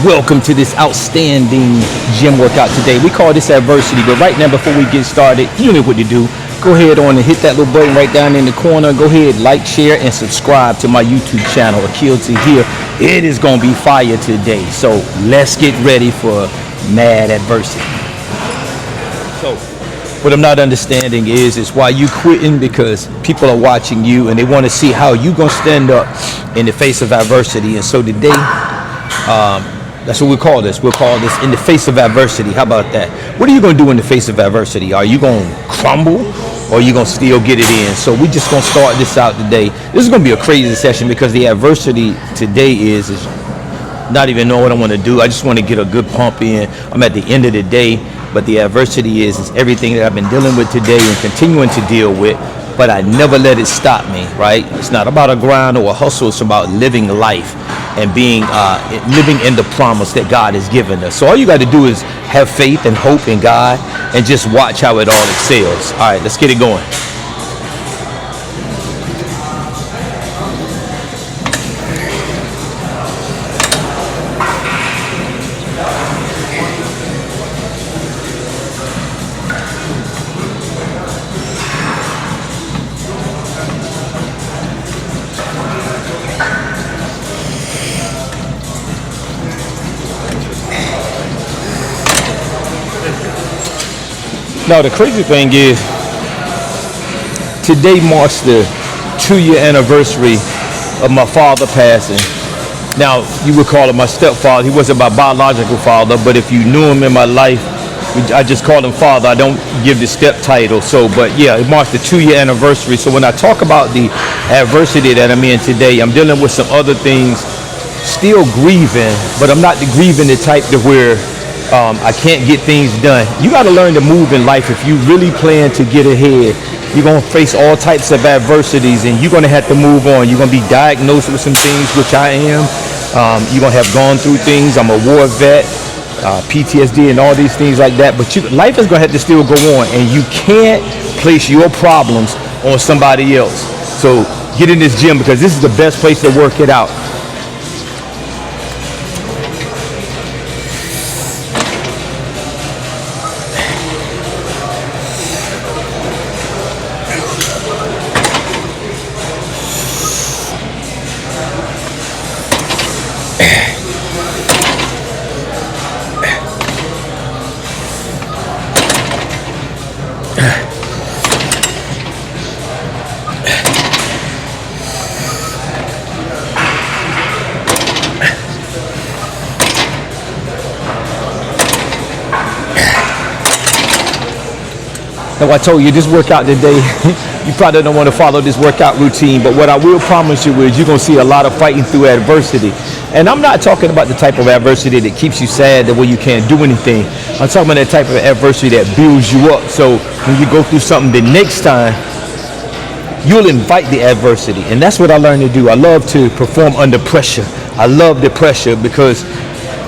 Welcome to this outstanding gym workout today. We call this adversity, but right now before we get started, you know what to do. Go ahead on and hit that little button right down in the corner. Go ahead, like, share, and subscribe to my YouTube channel, Aqeel Taahir. It is going to be fire today. So let's get ready for mad adversity. So what I'm not understanding is why you quitting, because people are watching you and they want to see how you going to stand up in the face of adversity. And so today, that's what we call this. We'll call this in the face of adversity. How about that? What are you going to do in the face of adversity? Are you going to crumble, or are you going to still get it in? So we just going to start this out today. This is going to be a crazy session because the adversity today is not even knowing what I want to do. I just want to get a good pump in. I'm at the end of the day, but the adversity is everything that I've been dealing with today and continuing to deal with. But I never let it stop me, right? It's not about a grind or a hustle. It's about living life and being living in the promise that God has given us. So all you got to do is have faith and hope in God and just watch how it all excels. All right, let's get it going. Now the crazy thing is, today marks the 2-year anniversary of my father passing. Now you would call him my stepfather. He wasn't my biological father, but if you knew him in my life, I just call him father. I don't give the step title. So, but yeah, it marks the 2-year anniversary. So when I talk about the adversity that I'm in today, I'm dealing with some other things, still grieving, but I'm not grieving the type to where I can't get things done. You got to learn to move in life. If you really plan to get ahead, you're going to face all types of adversities and you're going to have to move on. You're going to be diagnosed with some things, which I am. You're going to have gone through things. I'm a war vet, PTSD and all these things like that. But life is going to have to still go on, and you can't place your problems on somebody else. So get in this gym because this is the best place to work it out. Now I told you this workout today, you probably don't want to follow this workout routine, but what I will promise you is you're going to see a lot of fighting through adversity. And I'm not talking about the type of adversity that keeps you sad, that way you can't do anything. I'm talking about that type of adversity that builds you up. So when you go through something the next time, you'll invite the adversity. And that's what I learned to do. I love to perform under pressure. I love the pressure because,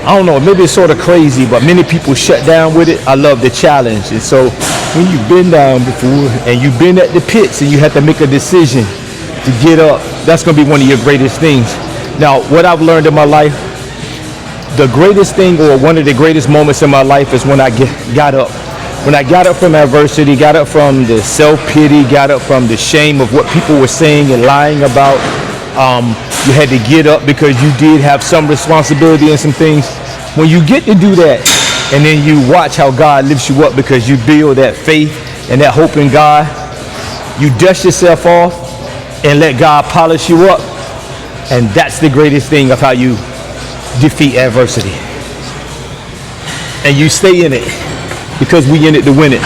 I don't know, maybe it's sort of crazy, but many people shut down with it. I love the challenge. And so when you've been down before and you've been at the pits and you have to make a decision to get up, that's going to be one of your greatest things. Now, what I've learned in my life, the greatest thing, or one of the greatest moments in my life, is when I got up. When I got up from adversity, got up from the self-pity, got up from the shame of what people were saying and lying about. You had to get up because you did have some responsibility and some things. When you get to do that, and then you watch how God lifts you up because you build that faith and that hope in God, you dust yourself off and let God polish you up. And that's the greatest thing of how you defeat adversity. And you stay in it because we in it to win it.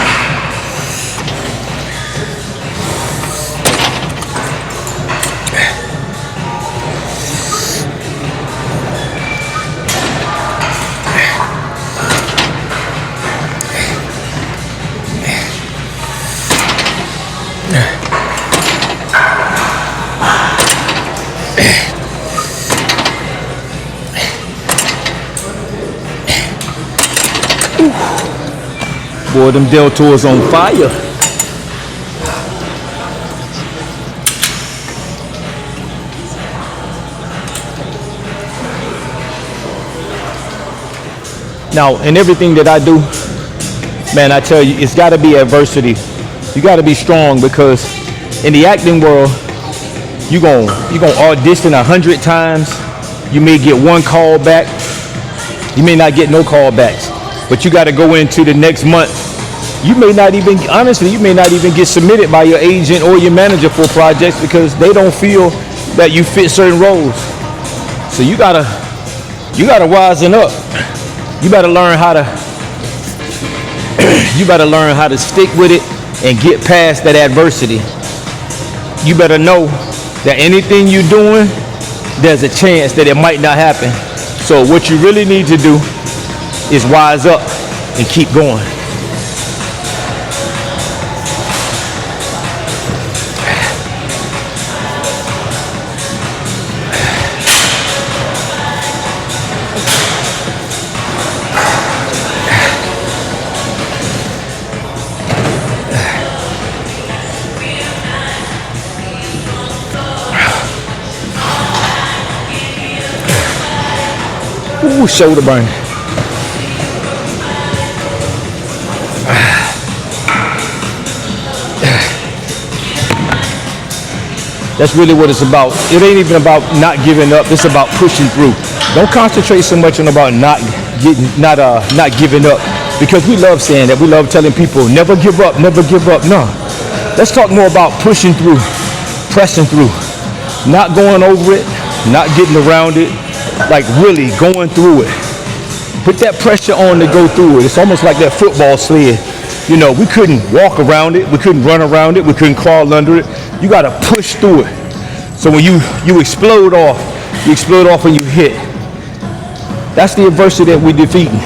Boy, them deltoids on fire. Now, in everything that I do, man, I tell you, it's got to be adversity. You got to be strong, because in the acting world, you gon' audition 100 times. You may get one call back. You may not get no call backs. But you got to go into the next month. You may not even get submitted by your agent or your manager for projects, because they don't feel that you fit certain roles. So you gotta wisen up. You better learn how to stick with it and get past that adversity. You better know that anything you're doing, there's a chance that it might not happen. So what you really need to do is wise up and keep going. Ooh, shoulder burn. That's really what it's about. It ain't even about not giving up. It's about pushing through. Don't concentrate so much on about not giving up, because we love saying that. We love telling people never give up, never give up. No, let's talk more about pushing through, pressing through, not going over it, not getting around it. Like really going through it. Put that pressure on to go through it. It's almost like that football sled. You know, we couldn't walk around it. We couldn't run around it. We couldn't crawl under it. You got to push through it. So when you explode off and you hit. That's the adversity that we're defeating.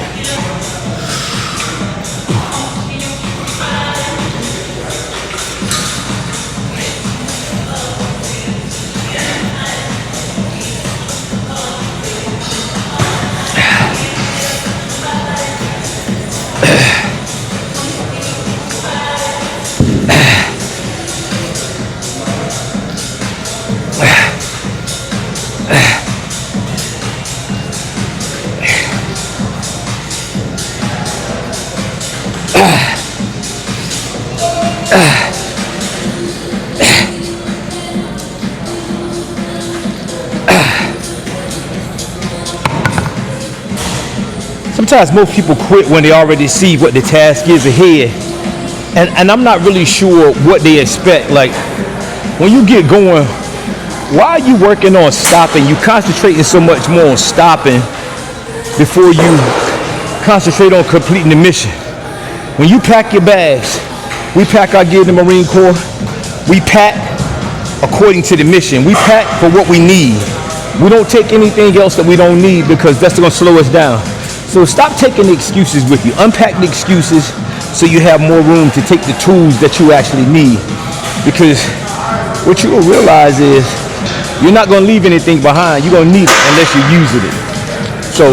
Sometimes most people quit when they already see what the task is ahead. And I'm not really sure what they expect. Like, when you get going, why are you working on stopping? You concentrating so much more on stopping before you concentrate on completing the mission. When you pack your bags, we pack our gear in the Marine Corps. We pack according to the mission. We pack for what we need. We don't take anything else that we don't need, because that's going to slow us down. So stop taking the excuses with you. Unpack the excuses so you have more room to take the tools that you actually need. Because what you will realize is you're not going to leave anything behind. You're going to need it unless you're using it. So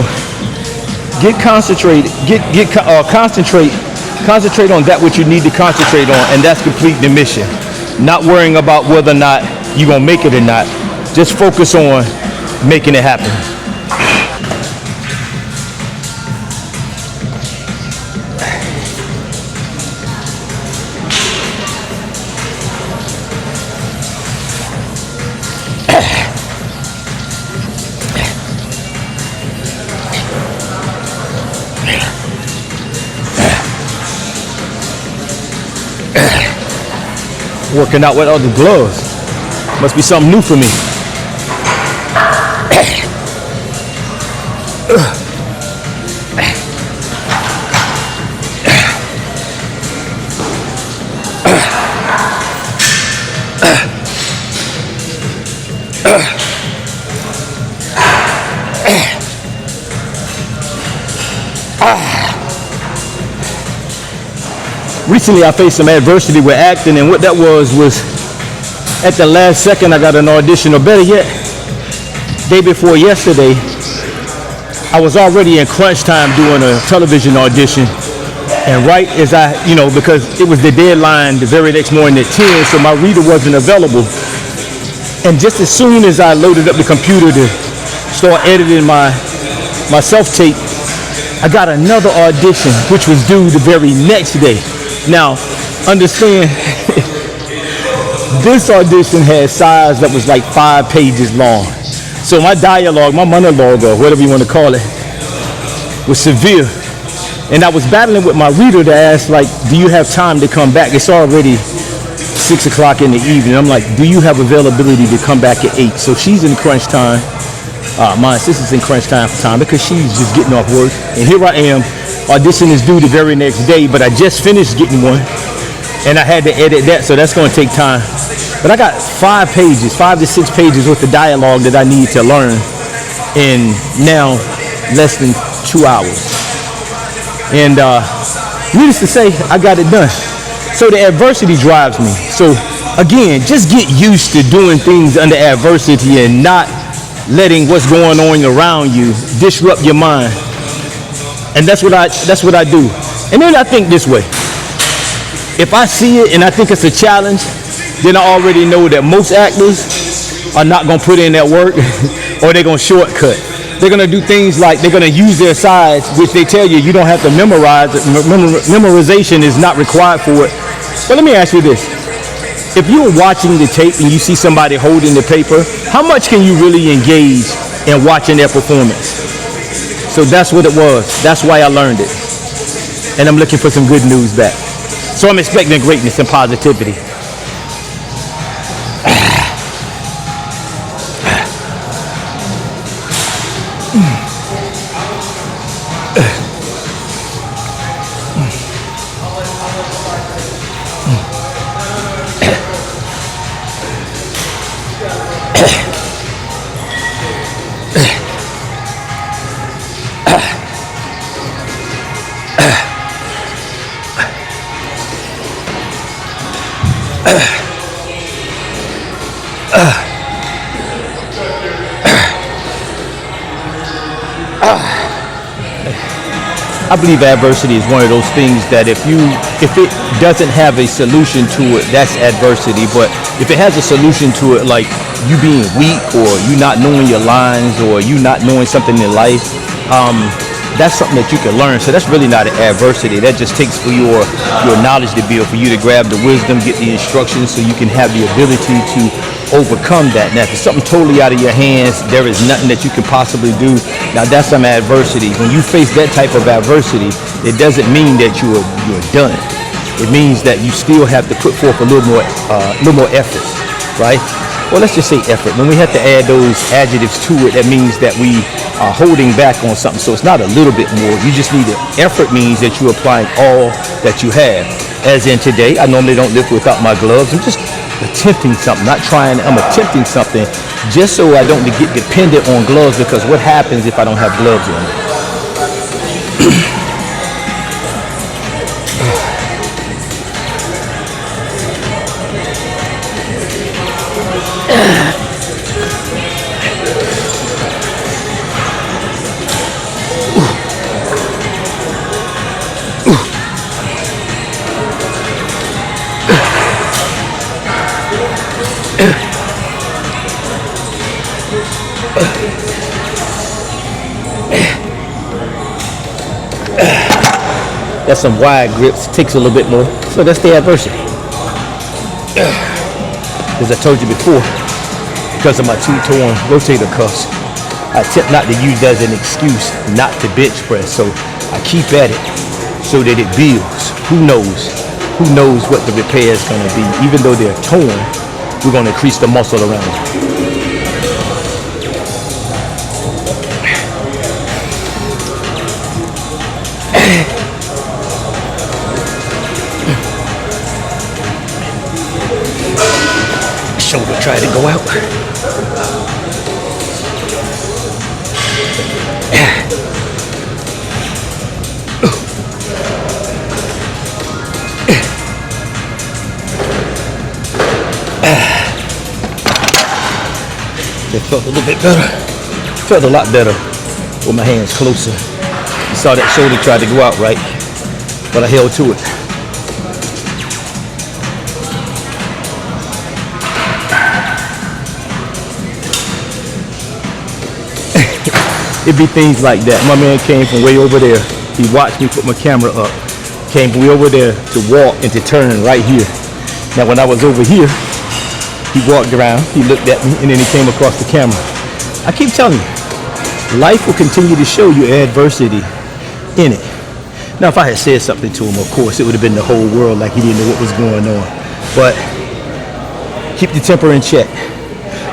concentrate on that what you need to concentrate on, and that's complete the mission. Not worrying about whether or not you're going to make it or not. Just focus on making it happen. Working out with other gloves. Must be something new for me. Recently, I faced some adversity with acting, and what that was at the last second I got an audition, or better yet, day before yesterday, I was already in crunch time doing a television audition, and right as because it was the deadline the very next morning at 10, so my reader wasn't available, and just as soon as I loaded up the computer to start editing my self-tape, I got another audition, which was due the very next day. Now, understand, this audition had size that was like 5 pages long. So my dialogue, my monologue, or whatever you want to call it, was severe. And I was battling with my reader to ask, like, do you have time to come back? It's already 6 o'clock in the evening. I'm like, do you have availability to come back at 8? So she's in crunch time. My assistant's in crunch time for time because she's just getting off work. And here I am. Audition is due the very next day, but I just finished getting one. And I had to edit that, so that's going to take time. But I got 5 to 6 pages worth of dialogue that I need to learn in now less than 2 hours. And needless to say, I got it done. So the adversity drives me. So again, just get used to doing things under adversity and not letting what's going on around you disrupt your mind. And that's what I do. And then I think this way. If I see it and I think it's a challenge, then I already know that most actors are not going to put in that work or they're going to shortcut. They're going to do things like they're going to use their sides, which they tell you don't have to memorize. Memorization is not required for it. But let me ask you this. If you're watching the tape and you see somebody holding the paper, how much can you really engage in watching their performance? So that's what it was. That's why I learned it. And I'm looking for some good news back. So I'm expecting greatness and positivity. I believe adversity is one of those things that if it doesn't have a solution to it, that's adversity. But if it has a solution to it, like you being weak or you not knowing your lines or you not knowing something in life, that's something that you can learn. So that's really not an adversity. That just takes for your knowledge to build, for you to grab the wisdom, get the instructions so you can have the ability to overcome that. Now, if it's something totally out of your hands, there is nothing that you can possibly do. Now, that's some adversity. When you face that type of adversity, it doesn't mean that you're done. It means that you still have to put forth a little more effort, right? Well, let's just say effort. When we have to add those adjectives to it, that means that we are holding back on something. So it's not a little bit more. You just need it. Effort means that you're applying all that you have. As in today, I normally don't lift without my gloves. I'm just attempting something, not trying. I'm attempting something just so I don't get dependent on gloves, because what happens if I don't have gloves on? That's some wide grips, takes a little bit more. So that's the adversity. As I told you before, because of my 2 torn rotator cuffs, I attempt not to use that as an excuse not to bench press. So I keep at it so that it builds. Who knows? Who knows what the repair is going to be? Even though they're torn, we're going to increase the muscle around it. Shoulder tried to go out. It felt a little bit better. Felt a lot better with my hands closer. You saw that shoulder tried to go out, right? But I held to it. It'd be things like that. My man came from way over there. He watched me put my camera up. Came from way over there to walk and to turn right here. Now when I was over here, he walked around, he looked at me, and then he came across the camera. I keep telling you, life will continue to show you adversity in it. Now, if I had said something to him, of course, it would have been the whole world like he didn't know what was going on. But keep the temper in check.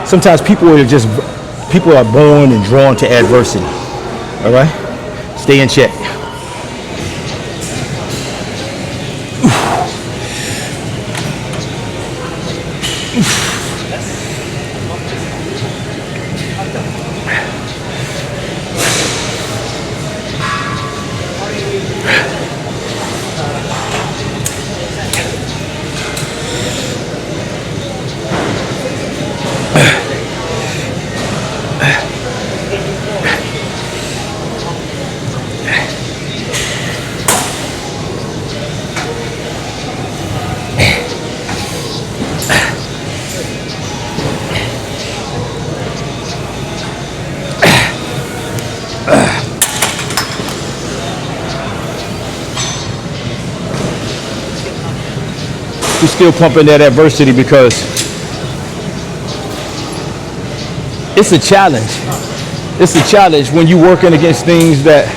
Sometimes people are born and drawn to adversity. All right? Stay in check. We're still pumping that adversity because it's a challenge. It's a challenge when you're working against things that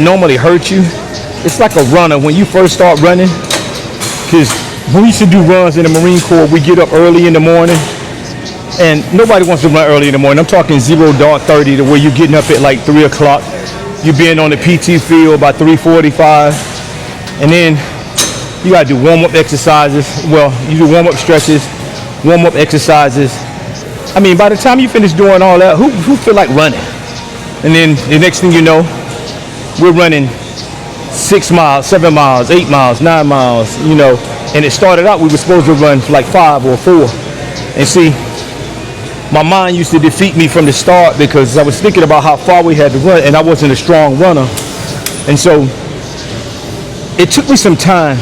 normally hurt you. It's like a runner when you first start running. Because when we used to do runs in the Marine Corps, we get up early in the morning. And nobody wants to run early in the morning. I'm talking 0 dark 30 to where you're getting up at like 3 o'clock. You're being on the PT field by 3:45. And then you gotta do warm-up exercises. Well, you do warm-up stretches, warm-up exercises. I mean, by the time you finish doing all that, who feel like running? And then the next thing you know, we're running 6 miles, 7 miles, 8 miles, 9 miles, you know. And it started out, we were supposed to run like 5 or 4. And see, my mind used to defeat me from the start because I was thinking about how far we had to run, and I wasn't a strong runner. And so it took me some time.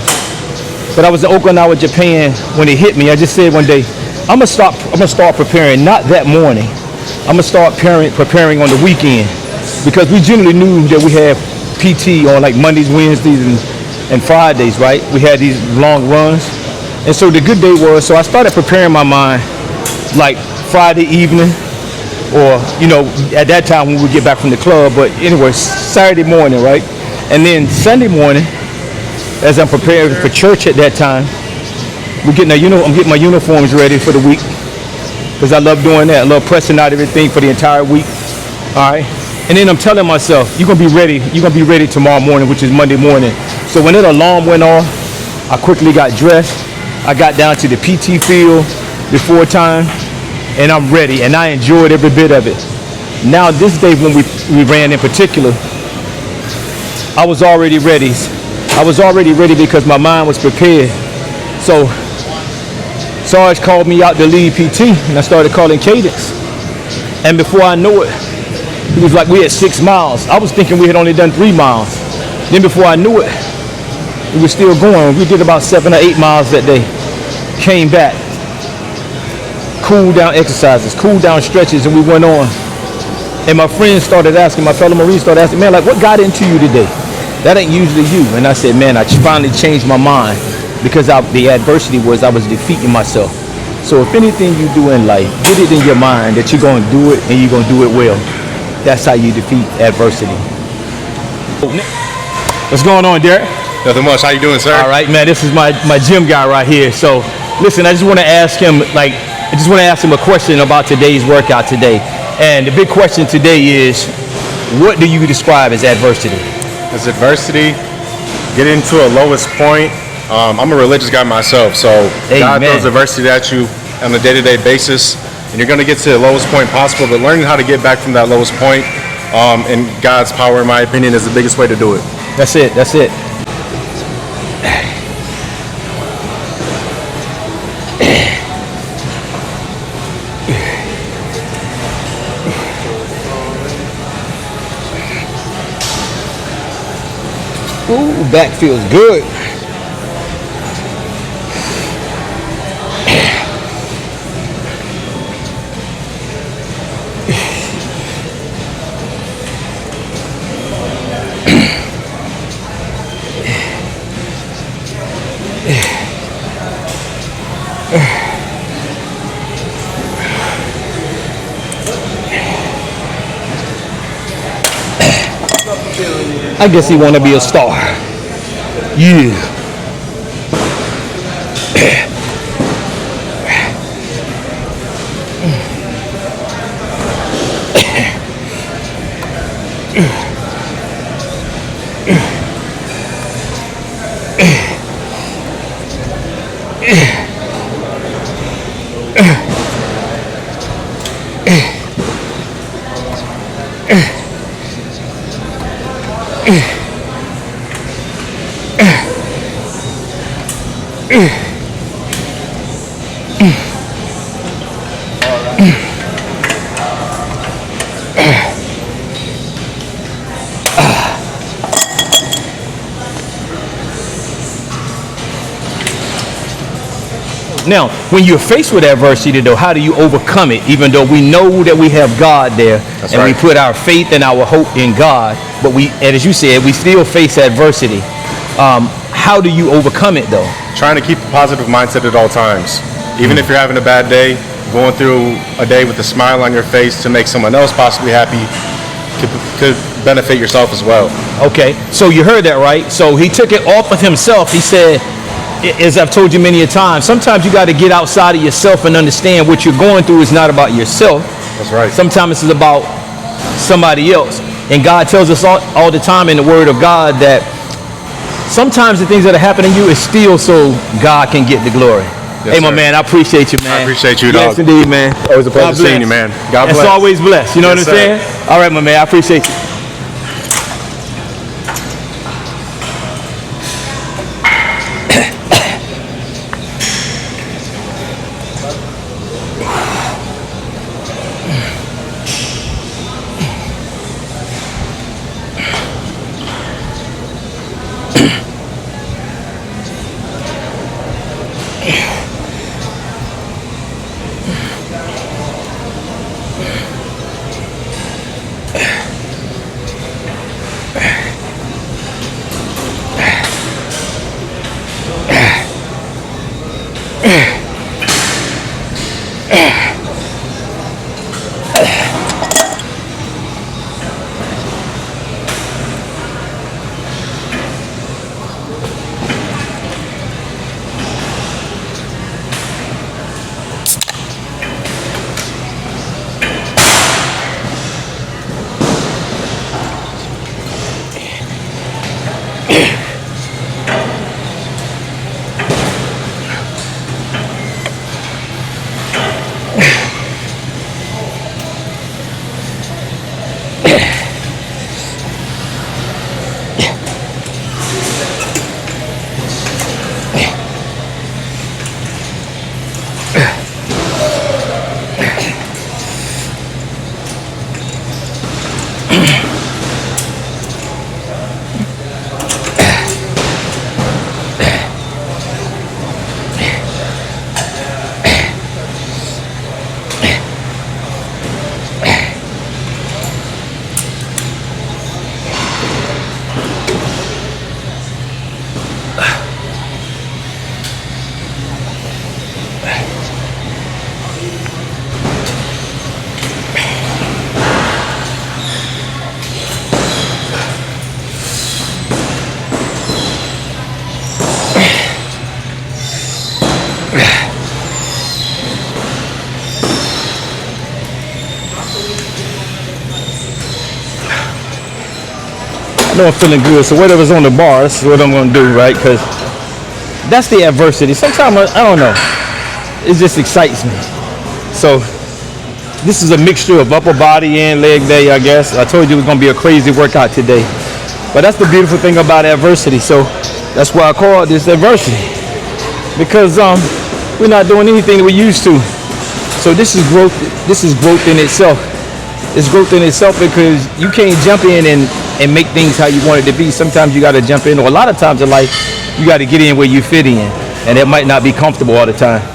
But I was in Okinawa, Japan when it hit me. I just said one day, I'm gonna start preparing, not that morning. I'm gonna start preparing on the weekend because we generally knew that we had PT on like Mondays, Wednesdays, and Fridays, right? We had these long runs. And so the good day was, so I started preparing my mind like Friday evening or, you know, at that time when we would get back from the club, but anyway, Saturday morning, right? And then Sunday morning, as I'm preparing for church at that time, I'm getting my uniforms ready for the week because I love doing that. I love pressing out everything for the entire week. All right. And then I'm telling myself, you're gonna be ready. You're gonna be ready tomorrow morning, which is Monday morning. So when that alarm went off, I quickly got dressed. I got down to the PT field before time, and I'm ready. And I enjoyed every bit of it. Now this day when we ran in particular, I was already ready. I was already ready because my mind was prepared. So Sarge called me out to lead PT, and I started calling cadence. And before I knew it, he was like, we had 6 miles. I was thinking we had only done 3 miles. Then before I knew it, we were still going. We did about 7 or 8 miles that day. Came back, cool down exercises, cool down stretches, and we went on. And my friends started asking, my fellow Marines started asking, man, like, what got into you today? That ain't usually you. And I said, man, I finally changed my mind because the adversity was I was defeating myself. So if anything you do in life, get it in your mind that you're going to do it and you're going to do it well. That's how you defeat adversity. What's going on, Derek? Nothing much. How you doing, sir? All right, man. This is my gym guy right here. So listen, I just want to ask him a question about today's workout today. And the big question today is, what do you describe as adversity? As adversity, get into a lowest point. I'm a religious guy myself, so God throws adversity at you on a day-to-day basis, and you're going to get to the lowest point possible, but learning how to get back from that lowest point in God's power, in my opinion, is the biggest way to do it. That's it. That's it. Ooh, back feels good. I guess he want to be a star. Yeah. Now, when you're faced with adversity, though, how do you overcome it? Even though we know that we have God there, That's and right. we put our faith and our hope in God, but we, and as you said, we still face adversity. How do you overcome it, though? Trying to keep a positive mindset at all times. Even if you're having a bad day, going through a day with a smile on your face to make someone else possibly happy could benefit yourself as well. Okay, so you heard that, right? So he took it off of himself. He said, as I've told you many a time, sometimes you got to get outside of yourself and understand what you're going through is not about yourself. That's right. Sometimes it's about somebody else. And God tells us all the time in the Word of God that sometimes the things that are happening to you is still so God can get the glory. Yes, hey, my sir. man, I appreciate you, man. I appreciate you, Yes, dog. indeed, man. Always a pleasure God bless. seeing you, man. God bless. It's always blessed. You know Yes, what I'm sir. saying? All right, my man. I appreciate you. I know I'm feeling good, so whatever's on the bar, that's what I'm going to do, right? Because that's the adversity. Sometimes, I don't know, it just excites me. So this is a mixture of upper body and leg day, I guess. I told you it was going to be a crazy workout today. But that's the beautiful thing about adversity. So that's why I call this adversity. Because we're not doing anything that we used to. So this is growth. This is growth in itself. It's growth in itself because you can't jump in and make things how you want it to be. Sometimes you got to jump in, or a lot of times in life, you got to get in where you fit in, and it might not be comfortable all the time.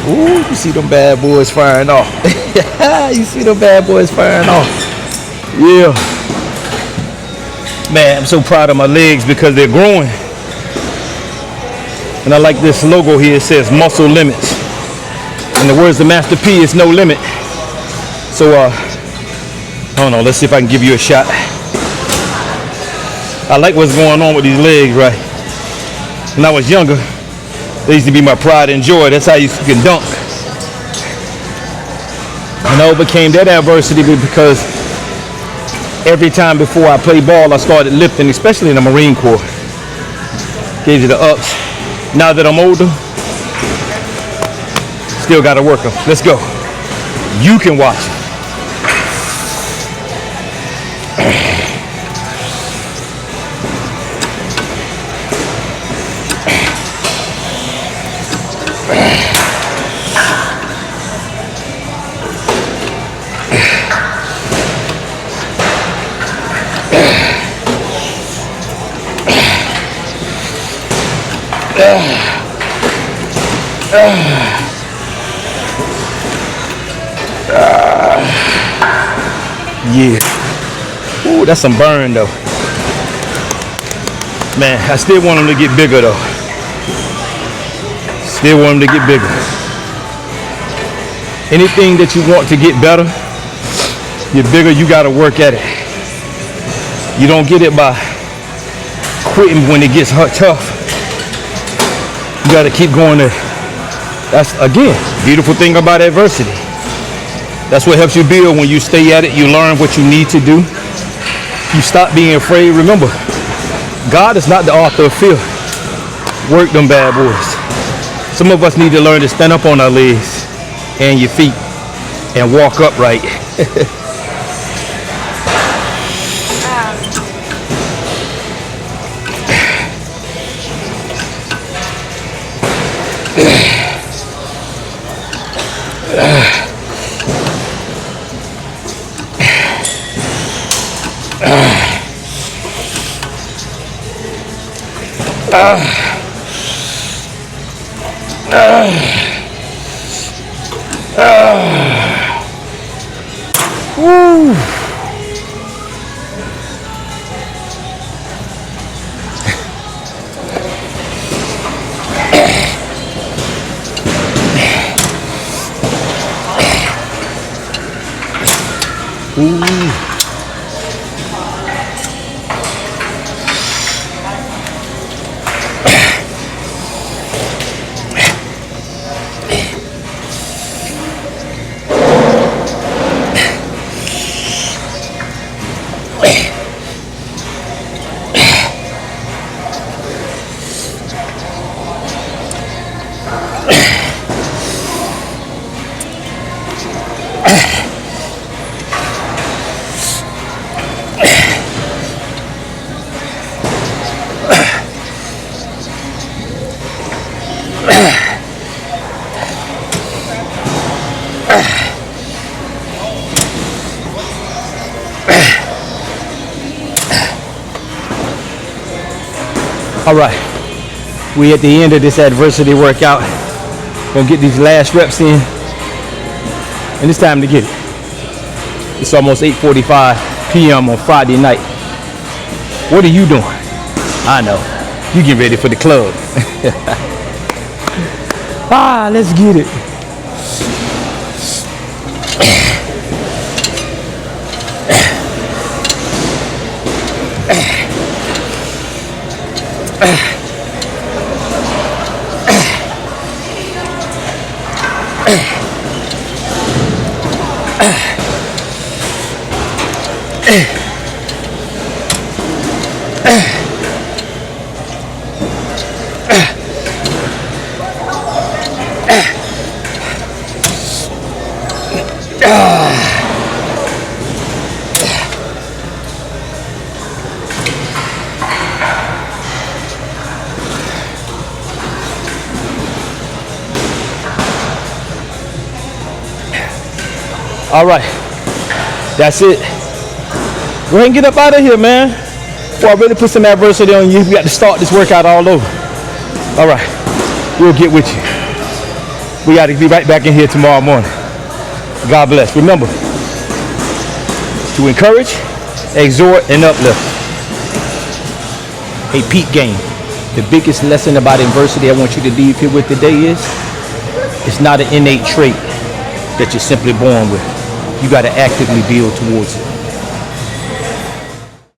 Ooh, you see them bad boys firing off. You see them bad boys firing off. Yeah. Man, I'm so proud of my legs because they're growing. And I like this logo here. It says muscle limits. In the words of Master P, it's no limit. So, I don't know. Let's see if I can give you a shot. I like what's going on with these legs, right? When I was younger, they used to be my pride and joy. That's how I used to can dunk. And I overcame that adversity because every time before I played ball, I started lifting, especially in the Marine Corps. Gave you the ups. Now that I'm older, still got to work them. Let's go. You can watch it. Yeah. Ooh, that's some burn though. Man, I still want them to get bigger though. Still want them to get bigger. Anything that you want to get better, get bigger, you gotta work at it. You don't get it by quitting when it gets tough. You gotta keep going there. That's, again, beautiful thing about adversity. That's what helps you build. When you stay at it, you learn what you need to do. You stop being afraid. Remember, God is not the author of fear. Work them bad boys. Some of us need to learn to stand up on our legs and your feet and walk upright. Woo. All right, we at the end of this adversity workout. Gonna get these last reps in, and it's time to get it. It's almost 8:45 p.m. on Friday night. What are you doing? I know, you get ready for the club. Let's get it. All right, that's it. Go ahead and get up out of here, man. Before I really put some adversity on you, we got to start this workout all over. All right. We'll get with you. We got to be right back in here tomorrow morning. God bless. Remember to encourage, exhort, and uplift. A peak game. The biggest lesson about adversity I want you to leave here with today is it's not an innate trait that you're simply born with. You got to actively build towards it.